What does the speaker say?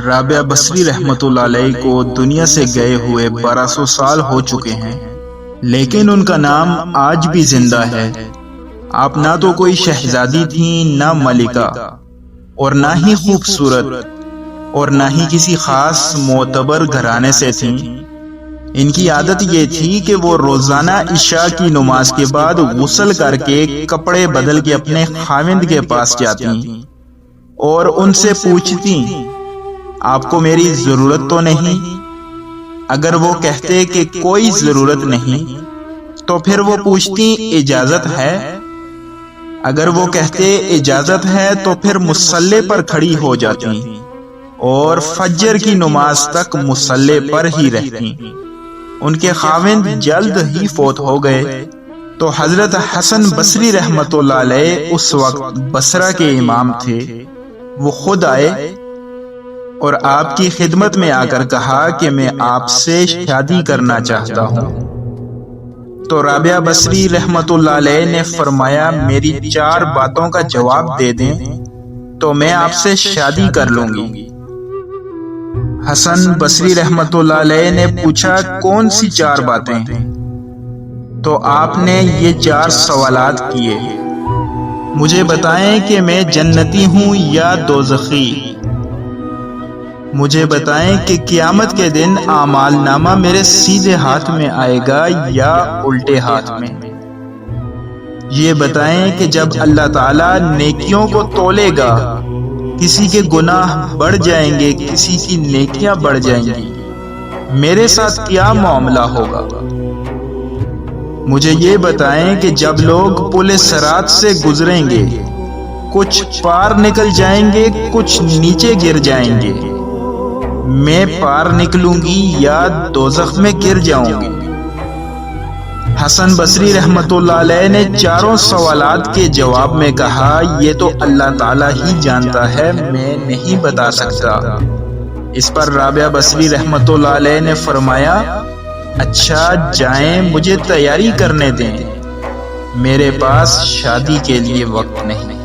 رابعہ بصری رحمۃ اللہ علیہ کو دنیا سے گئے ہوئے 1200 سال ہو چکے ہیں، لیکن ان کا نام آج بھی زندہ ہے۔ آپ نہ تو کوئی شہزادی تھیں، نہ ملکہ، اور نہ ہی خوبصورت، اور نہ ہی کسی خاص معتبر گھرانے سے تھیں۔ ان کی عادت یہ تھی کہ وہ روزانہ عشاء کی نماز کے بعد غسل کر کے کپڑے بدل کے اپنے خاوند کے پاس جاتی اور ان سے پوچھتی، آپ کو میری ضرورت تو نہیں؟ اگر وہ کہتے کہ کوئی ضرورت نہیں تو پھر وہ پوچھتی، اجازت ہے؟ اگر وہ کہتے اجازت ہے تو پھر مصلی پر کھڑی ہو جاتی اور فجر کی نماز تک مصلی پر ہی رہتی۔ ان کے خاوند جلد ہی فوت ہو گئے تو حضرت حسن بصری رحمۃ اللہ علیہ اس وقت بصرہ کے امام تھے۔ وہ خود آئے اور آپ کی خدمت میں آ کر کہا کہ میں آپ سے شادی کرنا چاہتا ہوں۔ تو رابعہ بصری رحمۃ اللہ علیہ نے فرمایا، میری 4 باتوں کا جواب دے دیں تو میں آپ سے شادی کر لوں گی۔ حسن بصری رحمۃ اللہ علیہ نے پوچھا، کون سی 4 باتیں؟ تو آپ نے یہ 4 سوالات کیے، مجھے بتائیں کہ میں جنتی ہوں یا دوزخی، مجھے بتائیں کہ قیامت کے دن اعمال نامہ میرے سیدھے ہاتھ میں آئے گا یا الٹے ہاتھ میں، یہ بتائیں کہ جب اللہ تعالیٰ نیکیوں کو تولے گا کسی کے گناہ بڑھ جائیں گے، کسی کی نیکیاں بڑھ جائیں گی، میرے ساتھ کیا معاملہ ہوگا؟ مجھے یہ بتائیں کہ جب لوگ پل صراط سے گزریں گے، کچھ پار نکل جائیں گے، کچھ نیچے گر جائیں گے، میں پار نکلوں گی یا دوزخ میں گر جاؤں گی؟ حسن بصری رحمۃ اللہ علیہ نے 4 سوالات کے جواب میں کہا، یہ تو اللہ تعالیٰ ہی جانتا ہے، میں نہیں بتا سکتا۔ اس پر رابعہ بصری رحمۃ اللہ علیہ نے فرمایا، اچھا جائیں، مجھے تیاری کرنے دیں، میرے پاس شادی کے لیے وقت نہیں۔